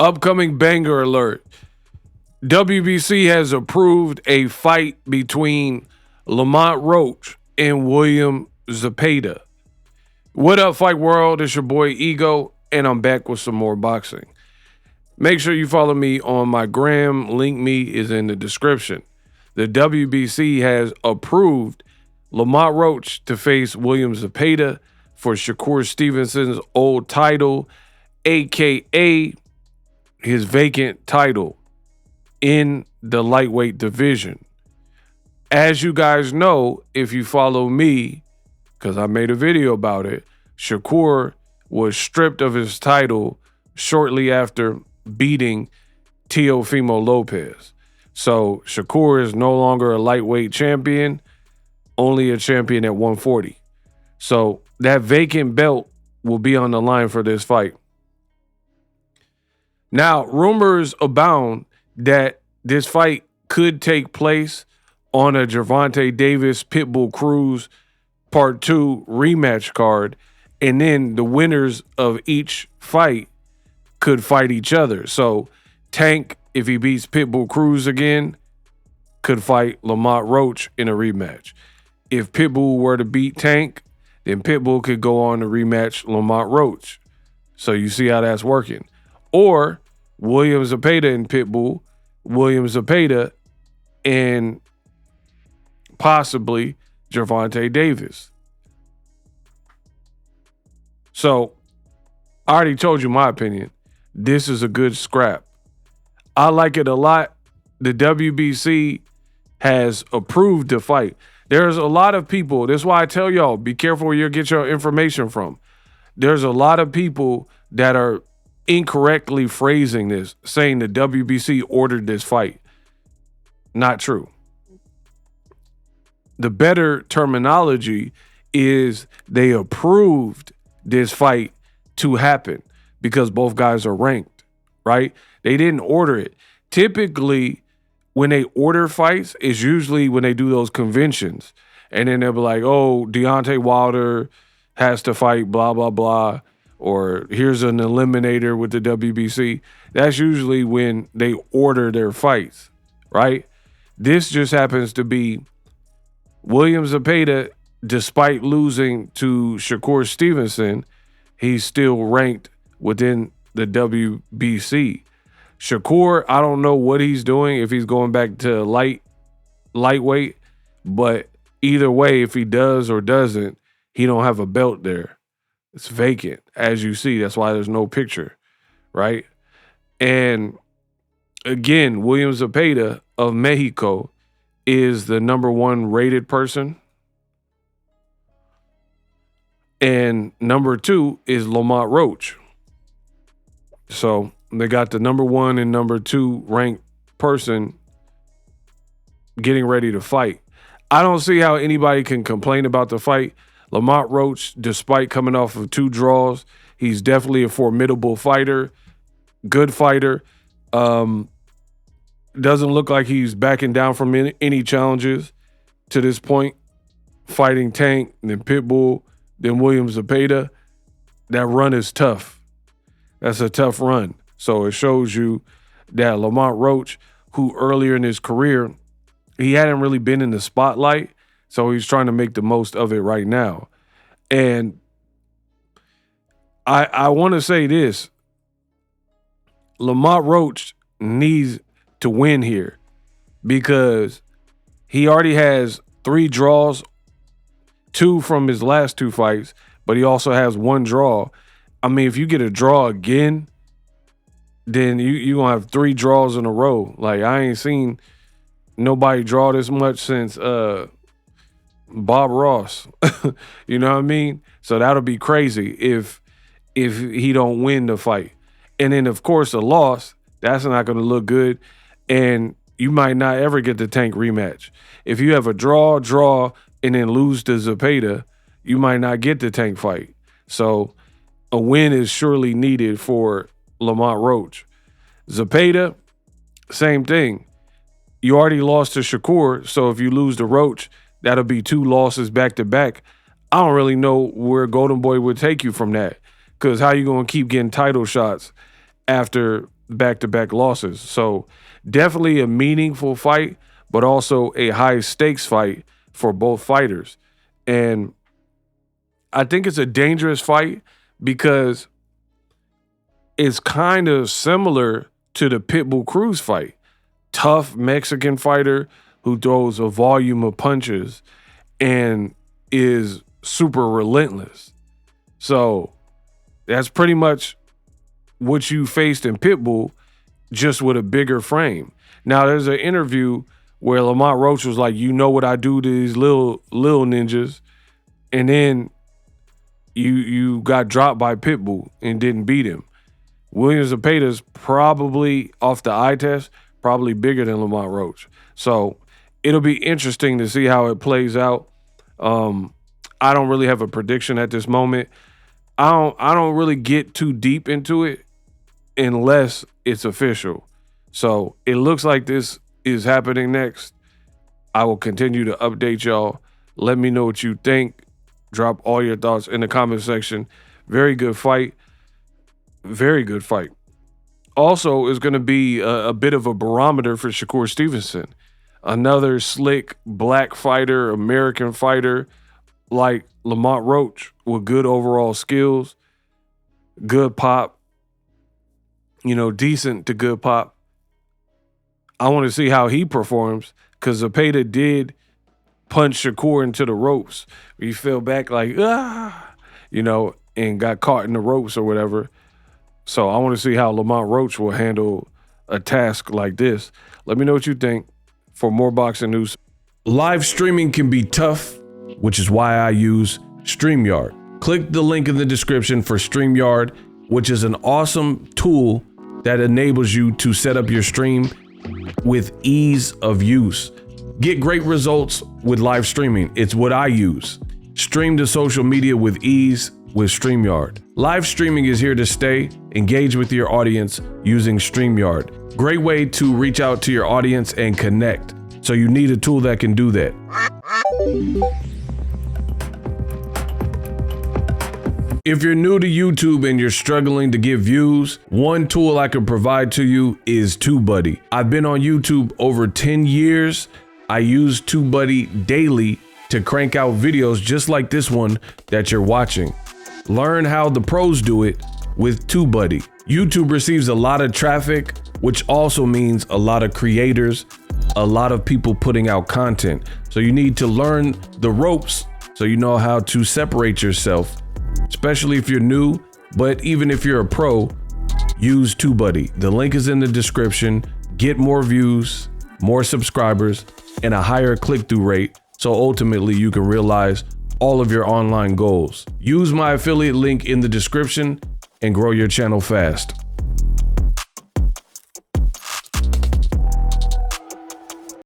Upcoming banger alert. WBC has approved a fight between Lamont Roach and William Zepeda. What up, Fight World? It's your boy Ego, and I'm back with some more boxing. Make sure you follow me on my gram. Link me is in the description. The WBC has approved Lamont Roach to face William Zepeda for Shakur Stevenson's old title, a.k.a. his vacant title in the lightweight division. As you guys know, if you follow me, because I made a video about it, Shakur was stripped of his title shortly after beating Teofimo Lopez. So Shakur is no longer a lightweight champion, only a champion at 140. So that vacant belt will be on the line for this fight. Now, rumors abound that this fight could take place on a Gervonta Davis Pitbull Cruz Part 2 rematch card, and then the winners of each fight could fight each other. So Tank, if he beats Pitbull Cruz again, could fight Lamont Roach in a rematch. If Pitbull were to beat Tank, then Pitbull could go on to rematch Lamont Roach. So you see how that's working. Or William Zepeda and Pitbull, William Zepeda and possibly Gervonta Davis. So I already told you my opinion. This is a good scrap. I like it a lot. The WBC has approved the fight. There's a lot of people. That's why I tell y'all, be careful where you get your information from. There's a lot of people that are incorrectly phrasing this, saying the WBC ordered this fight. Not true. The better terminology is they approved this fight to happen because both guys are ranked, right? They didn't order it. Typically, when they order fights, it's usually when they do those conventions. And then they'll be like, oh, Deontay Wilder has to fight blah, blah, blah. Or here's an eliminator with the WBC. That's usually when they order their fights, right? This just happens to be William Zepeda, despite losing to Shakur Stevenson, he's still ranked within the WBC. Shakur, I don't know what he's doing, if he's going back to lightweight, but either way, if he does or doesn't, he don't have a belt there. It's vacant, as you see. That's why there's no picture, right? And again, William Zepeda of Mexico is the number 1 rated person. And number 2 is Lamont Roach. So they got the number 1 and number 2 ranked person getting ready to fight. I don't see how anybody can complain about the fight. Lamont Roach, despite coming off of 2 draws, he's definitely a formidable fighter, good fighter. Doesn't look like he's backing down from any challenges to this point. Fighting Tank, then Pitbull, then William Zepeda. That run is tough. That's a tough run. So it shows you that Lamont Roach, who earlier in his career, he hadn't really been in the spotlight, so he's trying to make the most of it right now. And I want to say this. Lamont Roach needs to win here because he already has 3 draws, 2 from his last 2 fights, but he also has 1 draw. I mean, if you get a draw again, then you're going to have 3 draws in a row. Like, I ain't seen nobody draw this much since Bob Ross. You know what I mean? So that'll be crazy if he don't win the fight. And then, of course, a loss, that's not going to look good. And you might not ever get the Tank rematch. If you have a draw, and then lose to Zapeda, you might not get the Tank fight. So a win is surely needed for Lamont Roach. Zapeda, same thing. You already lost to Shakur, so if you lose to Roach, that'll be 2 losses back to back. I don't really know where Golden Boy would take you from that, because how you going to keep getting title shots after back-to-back losses. So definitely a meaningful fight, but also a high-stakes fight for both fighters. And I think it's a dangerous fight because it's kind of similar to the Pitbull Cruz fight. Tough Mexican fighter who throws a volume of punches and is super relentless. So that's pretty much what you faced in Pitbull, just with a bigger frame. Now, there's an interview where Lamont Roach was like, you know what I do to these little ninjas, and then you got dropped by Pitbull and didn't beat him. William Zepeda's probably, off the eye test, probably bigger than Lamont Roach. So it'll be interesting to see how it plays out. I don't really have a prediction at this moment. I don't really get too deep into it unless it's official. So it looks like this is happening next. I will continue to update y'all. Let me know what you think. Drop all your thoughts in the comment section. Very good fight. Very good fight. Also, is going to be a bit of a barometer for Shakur Stevenson. Another slick black fighter, American fighter like Lamont Roach with good overall skills, good pop, decent to good pop. I want to see how he performs because Zapeda did punch Shakur into the ropes. He fell back like, and got caught in the ropes or whatever. So I want to see how Lamont Roach will handle a task like this. Let me know what you think. For more boxing news, live streaming can be tough, which is why I use StreamYard. Click the link in the description for StreamYard, which is an awesome tool that enables you to set up your stream with ease of use. Get great results with live streaming. It's what I use. Stream to social media with ease with StreamYard. Live streaming is here to stay. Engage with your audience using StreamYard. Great way to reach out to your audience and connect. So you need a tool that can do that. If you're new to YouTube and you're struggling to get views, one tool I can provide to you is TubeBuddy. I've been on YouTube over 10 years. I use TubeBuddy daily to crank out videos just like this one that you're watching. Learn how the pros do it with TubeBuddy. YouTube receives a lot of traffic, which also means a lot of creators, a lot of people putting out content. So you need to learn the ropes so you know how to separate yourself, especially if you're new, but even if you're a pro, use TubeBuddy. The link is in the description. Get more views, more subscribers, and a higher click-through rate, so ultimately you can realize all of your online goals. Use my affiliate link in the description and grow your channel fast.